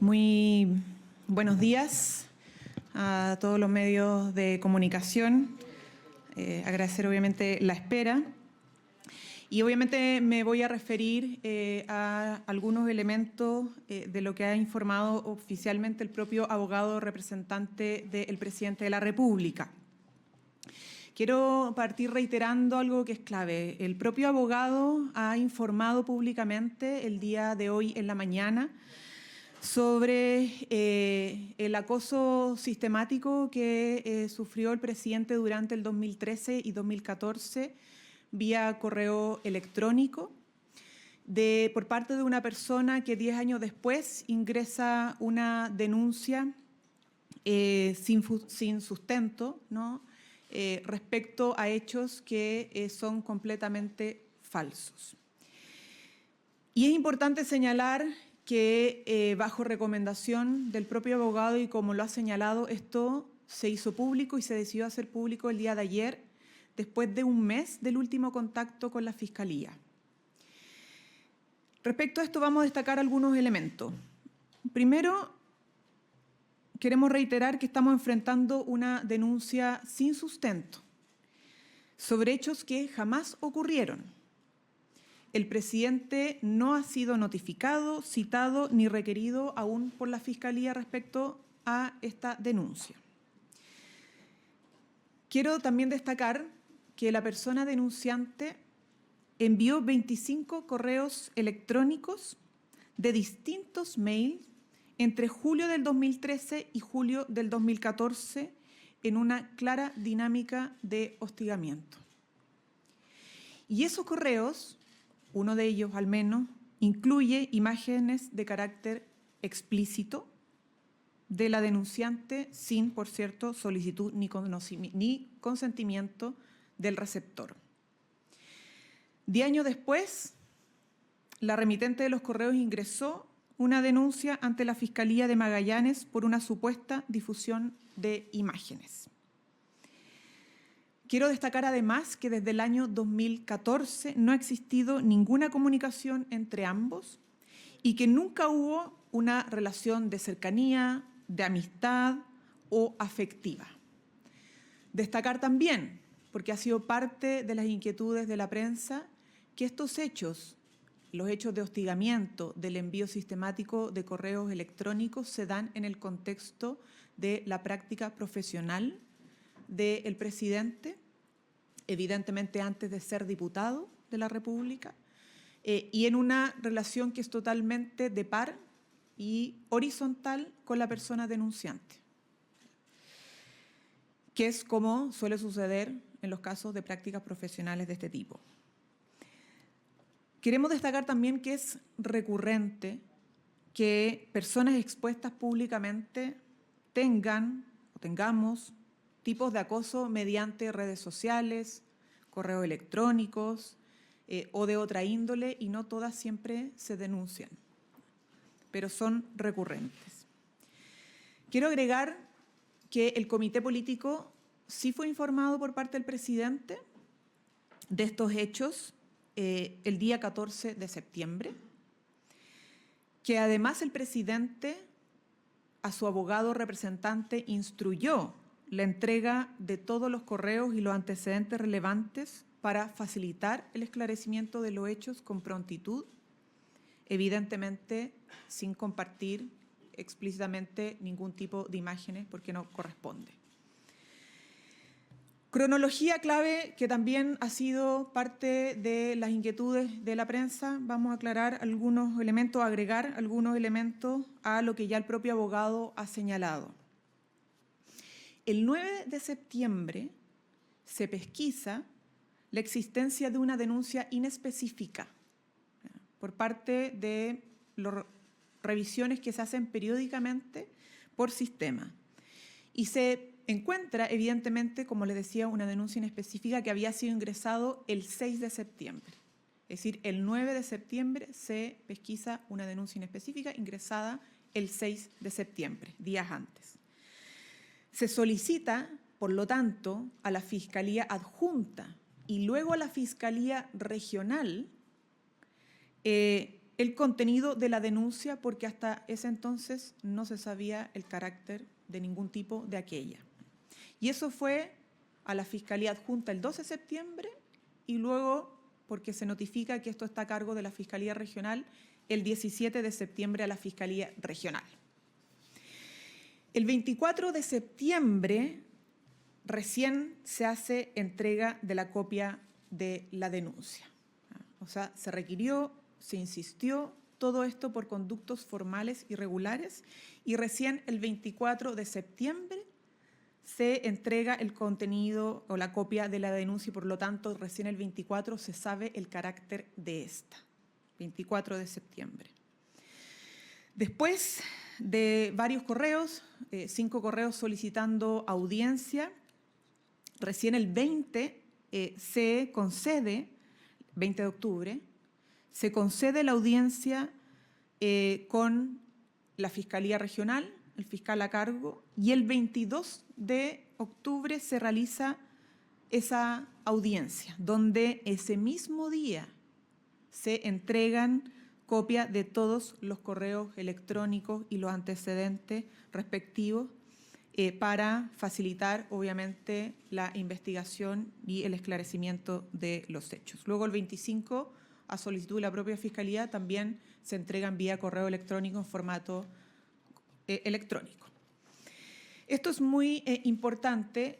Muy buenos días a todos los medios de comunicación. Agradecer obviamente la espera. Y obviamente me voy a referir a algunos elementos de lo que ha informado oficialmente el propio abogado representante del presidente de la República. Quiero partir reiterando algo que es clave. El propio abogado ha informado públicamente el día de hoy en la mañana sobre el acoso sistemático que sufrió el presidente durante el 2013 y 2014 vía correo electrónico por parte de una persona que 10 años después ingresa una denuncia sin sustento, ¿no? Respecto a hechos que son completamente falsos. Y es importante señalar que bajo recomendación del propio abogado y como lo ha señalado, esto se hizo público y se decidió hacer público el día de ayer, después de un mes del último contacto con la Fiscalía. Respecto a esto vamos a destacar algunos elementos. Primero, queremos reiterar que estamos enfrentando una denuncia sin sustento sobre hechos que jamás ocurrieron. El presidente no ha sido notificado, citado ni requerido aún por la Fiscalía respecto a esta denuncia. Quiero también destacar que la persona denunciante envió 25 correos electrónicos de distintos mails entre julio del 2013 y julio del 2014 en una clara dinámica de hostigamiento. Y esos correos, uno de ellos al menos, incluye imágenes de carácter explícito de la denunciante sin, por cierto, solicitud ni consentimiento del receptor. 10 años después, la remitente de los correos ingresó una denuncia ante la Fiscalía de Magallanes por una supuesta difusión de imágenes. Quiero destacar además que desde el año 2014 no ha existido ninguna comunicación entre ambos y que nunca hubo una relación de cercanía, de amistad o afectiva. Destacar también, porque ha sido parte de las inquietudes de la prensa, que estos hechos, los hechos de hostigamiento, del envío sistemático de correos electrónicos, se dan en el contexto de la práctica profesional del presidente, evidentemente antes de ser diputado de la República, y en una relación que es totalmente de par y horizontal con la persona denunciante, que es como suele suceder en los casos de prácticas profesionales de este tipo. Queremos destacar también que es recurrente que personas expuestas públicamente tengamos tipos de acoso mediante redes sociales, correos electrónicos o de otra índole, y no todas siempre se denuncian, pero son recurrentes. Quiero agregar que el comité político sí fue informado por parte del presidente de estos hechos el día 14 de septiembre, que además el presidente a su abogado representante instruyó la entrega de todos los correos y los antecedentes relevantes para facilitar el esclarecimiento de los hechos con prontitud, evidentemente sin compartir explícitamente ningún tipo de imágenes porque no corresponde. Cronología clave que también ha sido parte de las inquietudes de la prensa. Vamos a aclarar algunos elementos, agregar algunos elementos a lo que ya el propio abogado ha señalado. El 9 de septiembre se pesquisa la existencia de una denuncia inespecífica por parte de las revisiones que se hacen periódicamente por sistema. Y se encuentra, evidentemente, como les decía, una denuncia inespecífica que había sido ingresado el 6 de septiembre. Es decir, el 9 de septiembre se pesquisa una denuncia inespecífica ingresada el 6 de septiembre, días antes. Se solicita, por lo tanto, a la Fiscalía Adjunta y luego a la Fiscalía Regional el contenido de la denuncia, porque hasta ese entonces no se sabía el carácter de ningún tipo de aquella. Y eso fue a la Fiscalía Adjunta el 12 de septiembre y luego, porque se notifica que esto está a cargo de la Fiscalía Regional, el 17 de septiembre a la Fiscalía Regional. El 24 de septiembre recién se hace entrega de la copia de la denuncia. O sea, se requirió, se insistió, todo esto por conductos formales irregulares y recién el 24 de septiembre se entrega el contenido o la copia de la denuncia y por lo tanto recién el 24 se sabe el carácter de esta. 24 de septiembre. Después de varios correos, 5 correos solicitando audiencia, recién el 20 se concede, 20 de octubre, se concede la audiencia con la Fiscalía Regional, el fiscal a cargo, y el 22 de octubre se realiza esa audiencia, donde ese mismo día se entregan copia de todos los correos electrónicos y los antecedentes respectivos para facilitar, obviamente, la investigación y el esclarecimiento de los hechos. Luego, el 25, a solicitud de la propia Fiscalía, también se entregan vía correo electrónico en formato electrónico. Esto es muy importante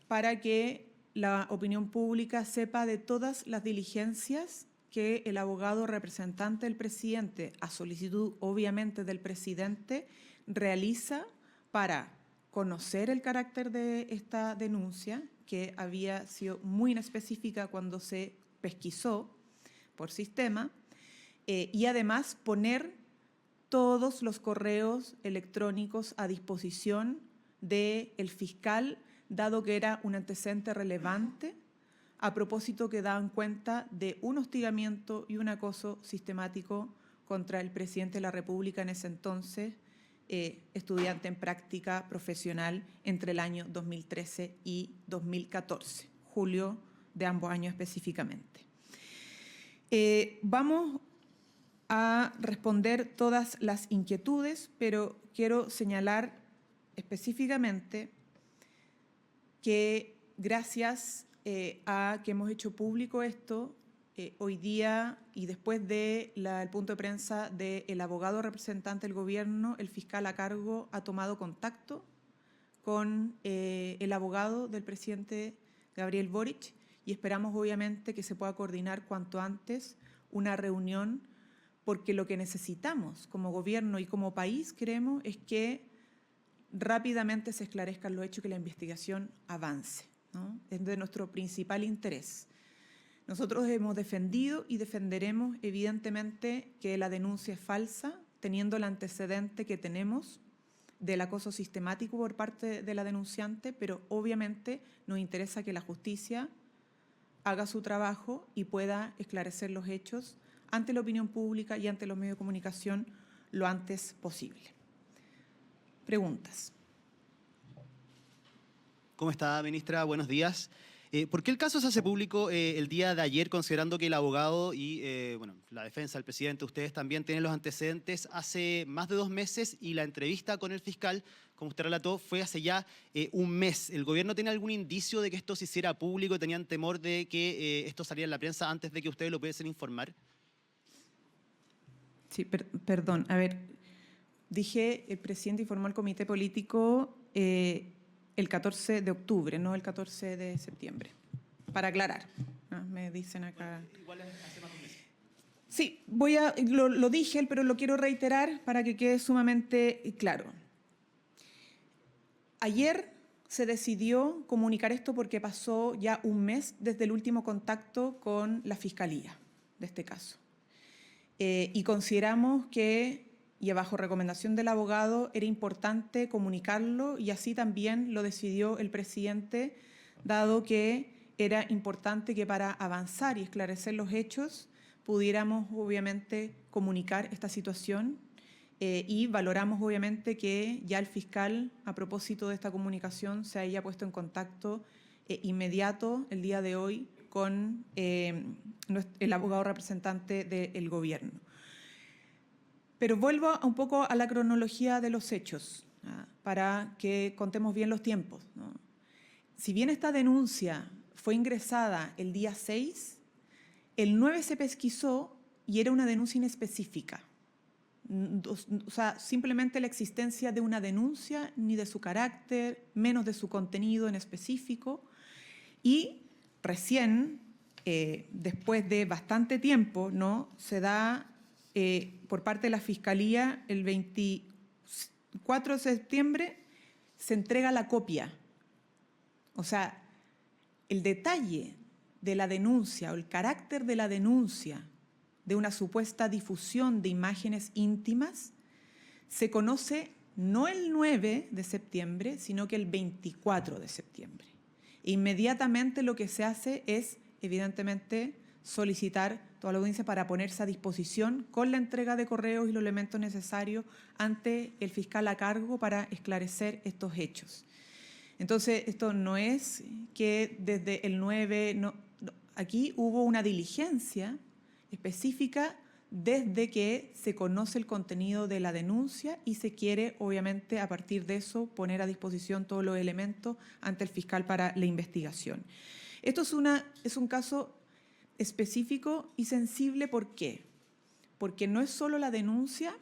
para que la opinión pública sepa de todas las diligencias que el abogado representante del presidente, a solicitud obviamente del presidente, realiza para conocer el carácter de esta denuncia, que había sido muy inespecífica cuando se pesquisó por sistema, y además poner todos los correos electrónicos a disposición del fiscal, dado que era un antecedente relevante, a propósito que daban cuenta de un hostigamiento y un acoso sistemático contra el presidente de la República en ese entonces, estudiante en práctica profesional entre el año 2013 y 2014, julio de ambos años específicamente. Vamos a responder todas las inquietudes, pero quiero señalar específicamente que gracias a que hemos hecho público esto, hoy día y después del punto de prensa del abogado representante del gobierno, el fiscal a cargo ha tomado contacto con el abogado del presidente Gabriel Boric y esperamos obviamente que se pueda coordinar cuanto antes una reunión, porque lo que necesitamos como gobierno y como país, creemos, es que rápidamente se esclarezcan los hechos y que la investigación avance, ¿no? Es de nuestro principal interés. Nosotros hemos defendido y defenderemos, evidentemente, que la denuncia es falsa, teniendo el antecedente que tenemos del acoso sistemático por parte de la denunciante, pero obviamente nos interesa que la justicia haga su trabajo y pueda esclarecer los hechos ante la opinión pública y ante los medios de comunicación lo antes posible. Preguntas. ¿Cómo está, ministra? Buenos días. ¿Por qué el caso se hace público el día de ayer, considerando que el abogado y bueno, la defensa del presidente, ustedes también tienen los antecedentes hace más de 2 meses y la entrevista con el fiscal, como usted relató, fue hace ya un mes? ¿El gobierno tiene algún indicio de que esto se hiciera público y tenían temor de que esto saliera en la prensa antes de que ustedes lo pudiesen informar? Sí, perdón. A ver, dije el presidente informó al comité político el 14 de octubre, no el 14 de septiembre, para aclarar. Me dicen acá. Bueno, igual hace más de un mes. Sí, lo dije, pero lo quiero reiterar para que quede sumamente claro. Ayer se decidió comunicar esto porque pasó ya un mes desde el último contacto con la Fiscalía de este caso. Y consideramos que, y bajo recomendación del abogado, era importante comunicarlo y así también lo decidió el presidente, dado que era importante que para avanzar y esclarecer los hechos pudiéramos obviamente comunicar esta situación y valoramos obviamente que ya el fiscal, a propósito de esta comunicación, se haya puesto en contacto inmediato el día de hoy con el abogado representante del gobierno. Pero vuelvo un poco a la cronología de los hechos, para que contemos bien los tiempos, ¿no? Si bien esta denuncia fue ingresada el día 6, el 9 se pesquisó y era una denuncia inespecífica. O sea, simplemente la existencia de una denuncia, ni de su carácter, menos de su contenido en específico. Y recién, después de bastante tiempo, ¿no?, se da por parte de la Fiscalía el 24 de septiembre, se entrega la copia. O sea, el detalle de la denuncia o el carácter de la denuncia de una supuesta difusión de imágenes íntimas se conoce no el 9 de septiembre, sino que el 24 de septiembre. E inmediatamente lo que se hace es, evidentemente, solicitar toda la audiencia para ponerse a disposición con la entrega de correos y los elementos necesarios ante el fiscal a cargo para esclarecer estos hechos. Entonces, esto no es que desde el 9, aquí hubo una diligencia específica desde que se conoce el contenido de la denuncia y se quiere, obviamente, a partir de eso, poner a disposición todos los elementos ante el fiscal para la investigación. Esto es un caso específico y sensible. ¿Por qué? Porque no es solo la denuncia,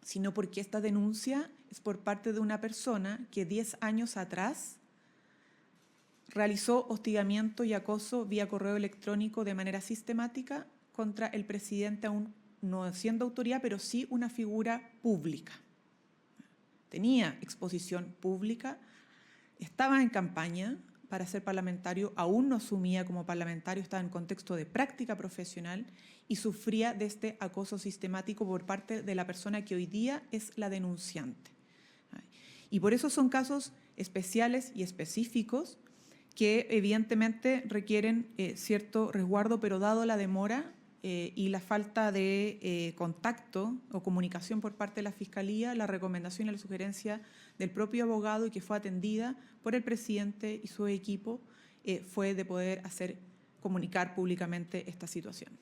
sino porque esta denuncia es por parte de una persona que 10 años atrás realizó hostigamiento y acoso vía correo electrónico de manera sistemática contra el presidente, aún no siendo autoridad, pero sí una figura pública. Tenía exposición pública, estaba en campaña para ser parlamentario, aún no asumía como parlamentario, estaba en contexto de práctica profesional y sufría de este acoso sistemático por parte de la persona que hoy día es la denunciante. Y por eso son casos especiales y específicos que evidentemente requieren cierto resguardo, pero dado la demora y la falta de contacto o comunicación por parte de la Fiscalía, la recomendación y la sugerencia del propio abogado y que fue atendida por el presidente y su equipo fue de poder comunicar públicamente esta situación.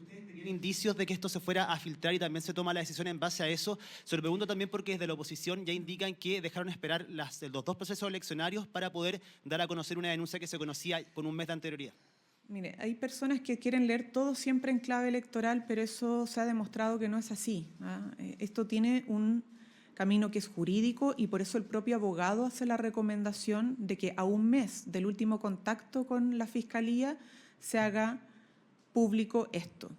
¿Tienen indicios de que esto se fuera a filtrar y también se toma la decisión en base a eso? Se lo pregunto también porque desde la oposición ya indican que dejaron esperar los dos procesos eleccionarios para poder dar a conocer una denuncia que se conocía con un mes de anterioridad. Mire, hay personas que quieren leer todo siempre en clave electoral, pero eso se ha demostrado que no es así. Esto tiene un camino que es jurídico y por eso el propio abogado hace la recomendación de que a un mes del último contacto con la Fiscalía se haga público esto.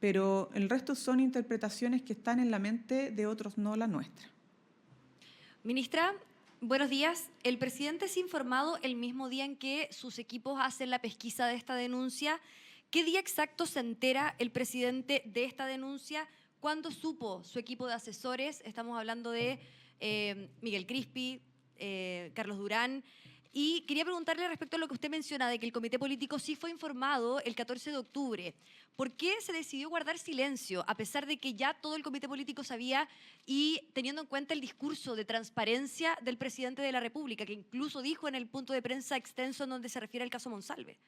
Pero el resto son interpretaciones que están en la mente de otros, no la nuestra. Ministra, buenos días. El presidente es informado el mismo día en que sus equipos hacen la pesquisa de esta denuncia. ¿Qué día exacto se entera el presidente de esta denuncia? ¿Cuándo supo su equipo de asesores? Estamos hablando de Miguel Crispi, Carlos Durán. Y quería preguntarle respecto a lo que usted menciona, de que el comité político sí fue informado el 14 de octubre. ¿Por qué se decidió guardar silencio, a pesar de que ya todo el comité político sabía y teniendo en cuenta el discurso de transparencia del presidente de la República, que incluso dijo en el punto de prensa extenso en donde se refiere al caso Monsalve?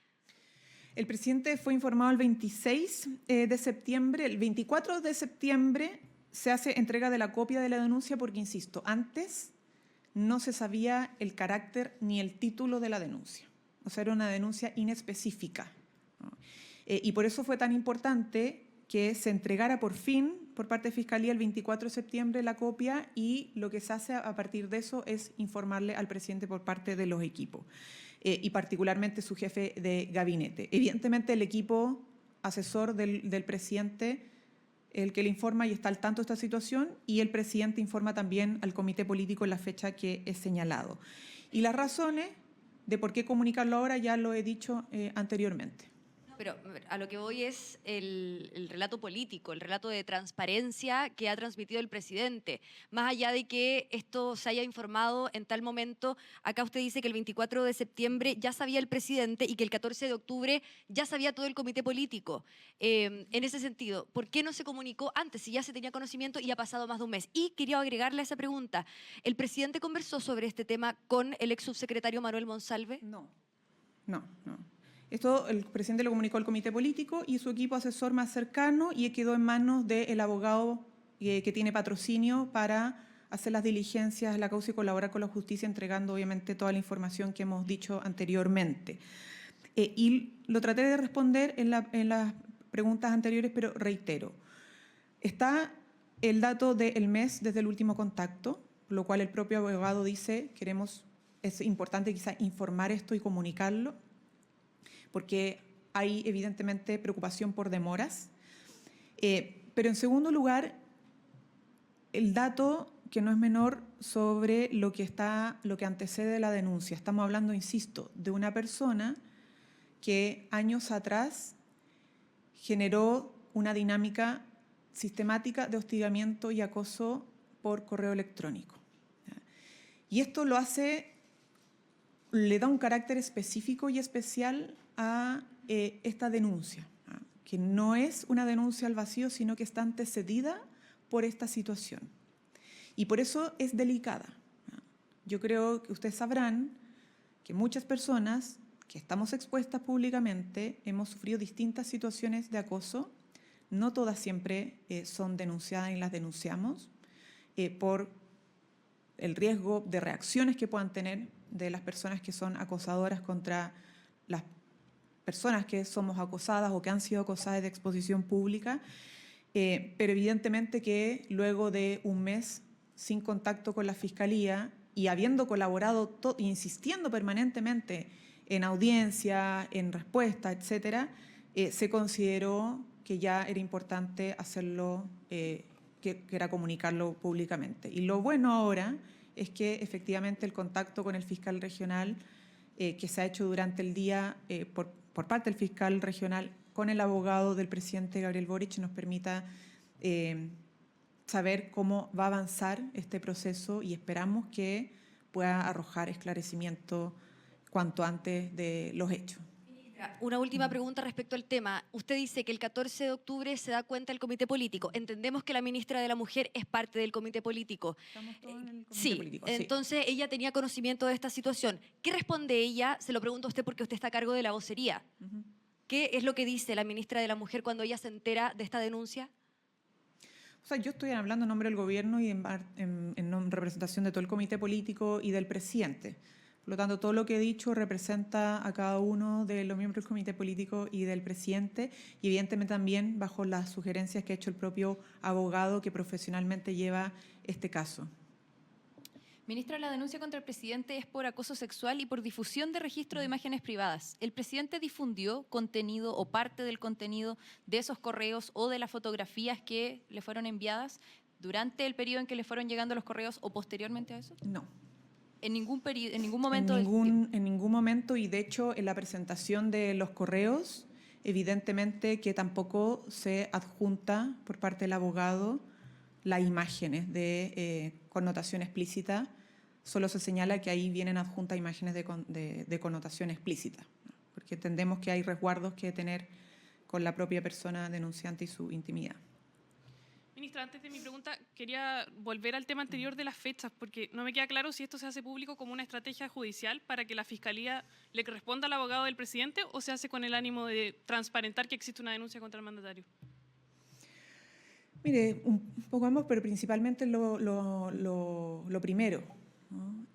El presidente fue informado el 26 de septiembre. El 24 de septiembre se hace entrega de la copia de la denuncia porque, insisto, antes no se sabía el carácter ni el título de la denuncia. O sea, era una denuncia inespecífica, ¿no? Y por eso fue tan importante que se entregara por fin por parte de Fiscalía el 24 de septiembre la copia y lo que se hace a partir de eso es informarle al presidente por parte de los equipos y particularmente su jefe de gabinete. Evidentemente el equipo asesor del presidente el que le informa y está al tanto de esta situación, y el presidente informa también al comité político en la fecha que es señalado. Y las razones de por qué comunicarlo ahora ya lo he dicho anteriormente. Pero a lo que voy es el relato político, el relato de transparencia que ha transmitido el presidente. Más allá de que esto se haya informado en tal momento, acá usted dice que el 24 de septiembre ya sabía el presidente y que el 14 de octubre ya sabía todo el comité político. En ese sentido, ¿por qué no se comunicó antes si ya se tenía conocimiento y ha pasado más de un mes? Y quería agregarle a esa pregunta, ¿el presidente conversó sobre este tema con el ex subsecretario Manuel Monsalve? No. Esto el presidente lo comunicó al comité político y su equipo asesor más cercano y quedó en manos del abogado que tiene patrocinio para hacer las diligencias de la causa y colaborar con la justicia, entregando obviamente toda la información que hemos dicho anteriormente. Y lo traté de responder en las preguntas anteriores, pero reitero. Está el dato del mes desde el último contacto, lo cual el propio abogado dice, es importante quizá informar esto y comunicarlo, porque hay evidentemente preocupación por demoras. Pero en segundo lugar, el dato que no es menor sobre lo que antecede la denuncia. Estamos hablando, insisto, de una persona que años atrás generó una dinámica sistemática de hostigamiento y acoso por correo electrónico. Y esto le da un carácter específico y especial a esta denuncia, que no es una denuncia al vacío, sino que está antecedida por esta situación. Y por eso es delicada. Yo creo que ustedes sabrán que muchas personas que estamos expuestas públicamente hemos sufrido distintas situaciones de acoso. No todas siempre son denunciadas y las denunciamos por el riesgo de reacciones que puedan tener de las personas que son acosadoras contra las personas que somos acosadas o que han sido acosadas de exposición pública, pero evidentemente que luego de un mes sin contacto con la Fiscalía y habiendo colaborado, insistiendo permanentemente en audiencia, en respuesta, etcétera, se consideró que ya era importante hacerlo, que era comunicarlo públicamente. Y lo bueno ahora es que efectivamente el contacto con el fiscal regional que se ha hecho durante el día por parte del fiscal regional con el abogado del presidente Gabriel Boric nos permita saber cómo va a avanzar este proceso y esperamos que pueda arrojar esclarecimiento cuanto antes de los hechos. Una última pregunta respecto al tema. Usted dice que el 14 de octubre se da cuenta el comité político. Entendemos que la ministra de la Mujer es parte del comité político. Estamos todos en el comité Sí, político. entonces ella tenía conocimiento de esta situación. ¿Qué responde ella? Se lo pregunto a usted porque usted está a cargo de la vocería. ¿Qué es lo que dice la ministra de la Mujer cuando ella se entera de esta denuncia? O sea, yo estoy hablando en nombre del gobierno y en representación de todo el comité político y del presidente. Por lo tanto, todo lo que he dicho representa a cada uno de los miembros del comité político y del presidente y evidentemente también bajo las sugerencias que ha hecho el propio abogado que profesionalmente lleva este caso. Ministra, la denuncia contra el presidente es por acoso sexual y por difusión de registro de imágenes privadas. ¿El presidente difundió contenido o parte del contenido de esos correos o de las fotografías que le fueron enviadas durante el periodo en que le fueron llegando los correos o posteriormente a eso? No. En ningún momento. En ningún momento, y de hecho en la presentación de los correos, evidentemente que tampoco se adjunta por parte del abogado las imágenes de connotación explícita, solo se señala que ahí vienen adjuntas imágenes de connotación explícita, ¿no? Porque entendemos que hay resguardos que tener con la propia persona denunciante y su intimidad. Ministra, antes de mi pregunta, quería volver al tema anterior de las fechas, porque no me queda claro si esto se hace público como una estrategia judicial para que la Fiscalía le responda al abogado del presidente o se hace con el ánimo de transparentar que existe una denuncia contra el mandatario. Mire, un poco ambos, pero principalmente lo primero, ¿no?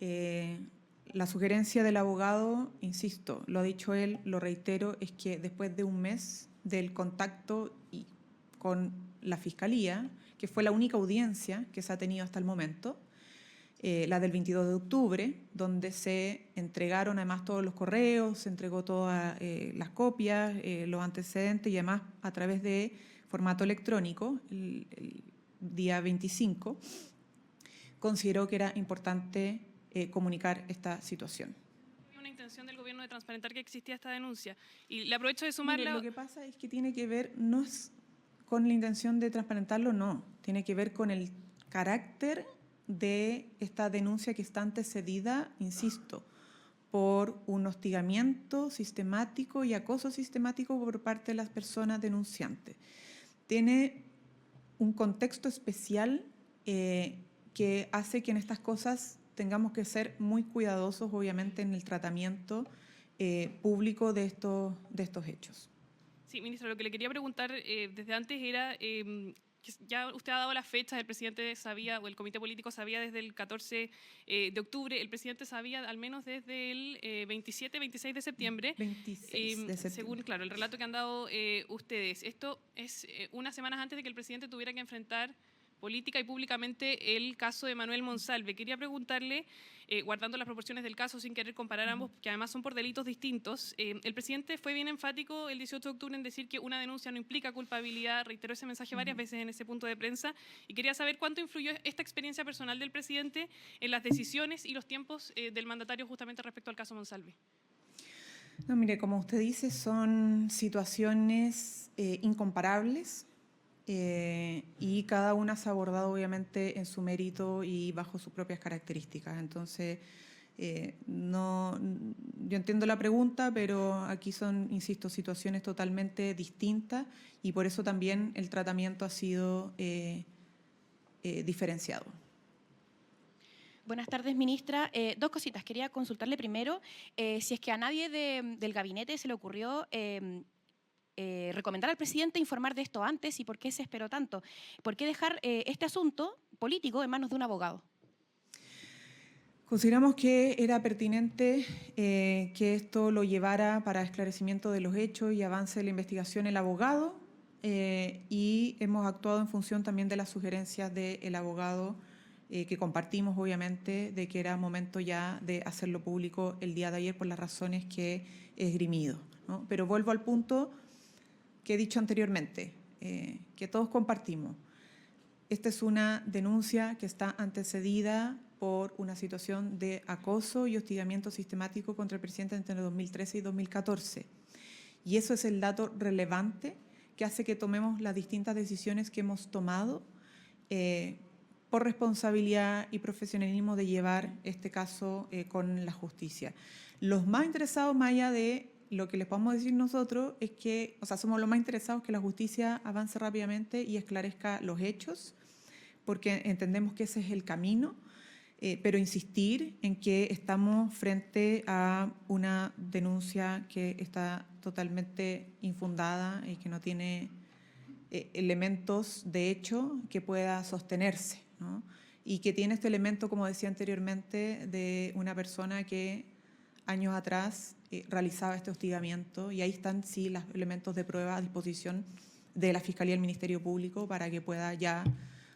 La sugerencia del abogado, insisto, lo ha dicho él, lo reitero, es que después de un mes del contacto con la Fiscalía, que fue la única audiencia que se ha tenido hasta el momento, la del 22 de octubre, donde se entregaron además todos los correos, se entregó todas las copias, los antecedentes y además a través de formato electrónico, el día 25, consideró que era importante comunicar esta situación. Hay una intención del gobierno de transparentar que existía esta denuncia y le aprovecho de sumarle. Mire, lo que pasa es que tiene que ver, no es con la intención de transparentarlo, no, tiene que ver con el carácter de esta denuncia que está antecedida, insisto, por un hostigamiento sistemático y acoso sistemático por parte de las personas denunciantes. Tiene un contexto especial que hace que en estas cosas tengamos que ser muy cuidadosos, obviamente, en el tratamiento público de estos hechos. Sí, ministra, lo que le quería preguntar desde antes era que ya usted ha dado las fechas, el presidente sabía, o el comité político sabía desde el 14 de octubre, el presidente sabía al menos desde el 27, 26 de septiembre. 26 de septiembre. Según, claro, el relato que han dado ustedes. Esto es unas semanas antes de que el presidente tuviera que enfrentar política y públicamente el caso de Manuel Monsalve. Quería preguntarle, guardando las proporciones del caso sin querer comparar ambos, que además son por delitos distintos, el presidente fue bien enfático el 18 de octubre en decir que una denuncia no implica culpabilidad, reiteró ese mensaje varias veces en ese punto de prensa, y quería saber cuánto influyó esta experiencia personal del presidente en las decisiones y los tiempos del mandatario justamente respecto al caso Monsalve. No, mire, como usted dice, son situaciones incomparables. Y cada una se ha abordado obviamente en su mérito y bajo sus propias características. Entonces, yo entiendo la pregunta, pero aquí son, insisto, situaciones totalmente distintas y por eso también el tratamiento ha sido diferenciado. Buenas tardes, ministra. Dos cositas. Quería consultarle primero si es que a nadie del gabinete se le ocurrió recomendar al presidente informar de esto antes y por qué se esperó tanto. ¿Por qué dejar este asunto político en manos de un abogado? Consideramos que era pertinente que esto lo llevara para esclarecimiento de los hechos y avance de la investigación el abogado y hemos actuado en función también de las sugerencias del abogado que compartimos obviamente de que era momento ya de hacerlo público el día de ayer por las razones que he esgrimido, ¿no? Pero vuelvo al punto que he dicho anteriormente, que todos compartimos. Esta es una denuncia que está antecedida por una situación de acoso y hostigamiento sistemático contra el presidente entre 2013 y 2014. Y eso es el dato relevante que hace que tomemos las distintas decisiones que hemos tomado por responsabilidad y profesionalismo de llevar este caso con la justicia. Los más interesados, más allá de lo que les podemos decir nosotros es que, somos los más interesados que la justicia avance rápidamente y esclarezca los hechos, porque entendemos que ese es el camino, pero insistir en que estamos frente a una denuncia que está totalmente infundada y que no tiene elementos de hecho que pueda sostenerse, ¿no? Y que tiene este elemento, como decía anteriormente, de una persona que años atrás realizaba este hostigamiento y ahí están sí los elementos de prueba a disposición de la Fiscalía y el Ministerio Público para que pueda ya,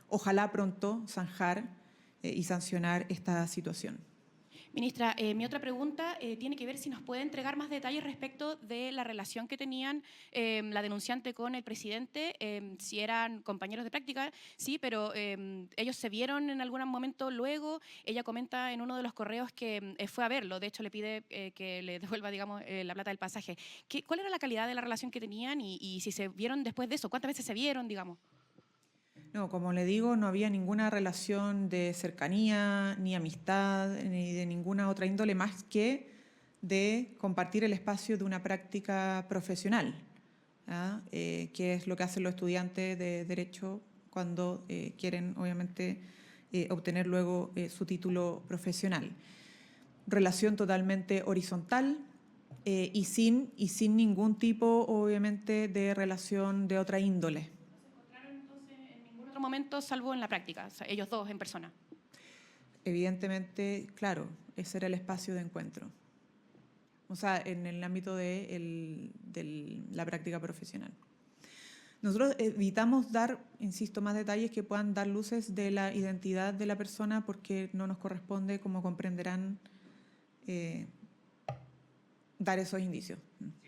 ojalá pronto, zanjar y sancionar esta situación. Ministra, mi otra pregunta tiene que ver si nos puede entregar más detalles respecto de la relación que tenían la denunciante con el presidente, si eran compañeros de práctica, sí, pero ellos se vieron en algún momento luego. Ella comenta en uno de los correos que fue a verlo, de hecho le pide que le devuelva, digamos, la plata del pasaje. ¿Cuál era la calidad de la relación que tenían y si se vieron después de eso? ¿Cuántas veces se vieron, digamos? No, como le digo, no había ninguna relación de cercanía, ni amistad, ni de ninguna otra índole más que de compartir el espacio de una práctica profesional, ¿ah? Que es lo que hacen los estudiantes de Derecho cuando quieren, obviamente, obtener luego su título profesional. Relación totalmente horizontal y sin ningún tipo, obviamente, de relación de otra índole. Momento, salvo en la práctica, o sea, ellos dos en persona. Evidentemente, claro, ese era el espacio de encuentro. O sea, en el ámbito de la práctica profesional. Nosotros evitamos dar, insisto, más detalles que puedan dar luces de la identidad de la persona porque no nos corresponde, como comprenderán, dar esos indicios.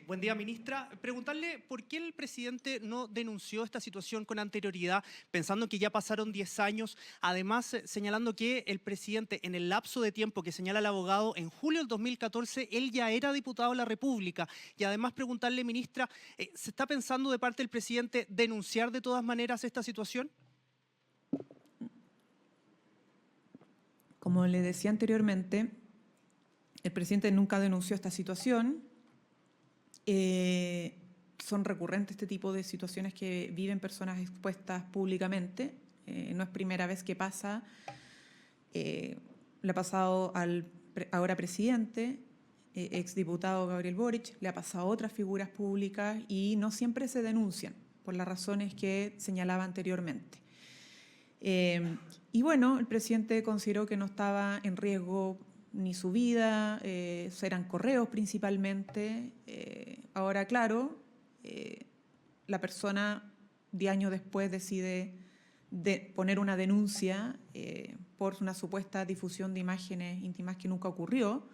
Buen día, ministra. Preguntarle por qué el presidente no denunció esta situación con anterioridad, pensando que ya pasaron 10 años, además señalando que el presidente, en el lapso de tiempo que señala el abogado, en julio del 2014, él ya era diputado de la República. Y además preguntarle, ministra, ¿se está pensando de parte del presidente denunciar de todas maneras esta situación? Como le decía anteriormente, el presidente nunca denunció esta situación. Son recurrentes este tipo de situaciones que viven personas expuestas públicamente. No es primera vez que pasa. Le ha pasado al ahora presidente, exdiputado Gabriel Boric, le ha pasado a otras figuras públicas y no siempre se denuncian por las razones que señalaba anteriormente. Y bueno, el presidente consideró que no estaba en riesgo ni su vida, eran correos principalmente. Ahora, claro, la persona 10 años después decide poner una denuncia por una supuesta difusión de imágenes íntimas que nunca ocurrió,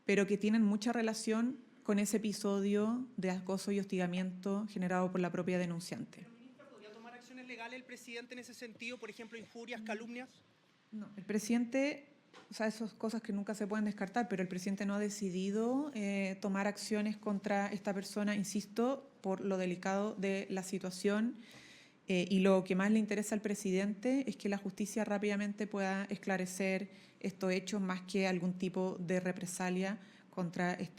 pero que tienen mucha relación con ese episodio de acoso y hostigamiento generado por la propia denunciante. ¿Podría tomar acciones legales el presidente en ese sentido? Por ejemplo, injurias, calumnias. No, el presidente, o sea, esas cosas que nunca se pueden descartar, pero el presidente no ha decidido tomar acciones contra esta persona, insisto, por lo delicado de la situación. Y lo que más le interesa al presidente es que la justicia rápidamente pueda esclarecer estos hechos más que algún tipo de represalia contra esta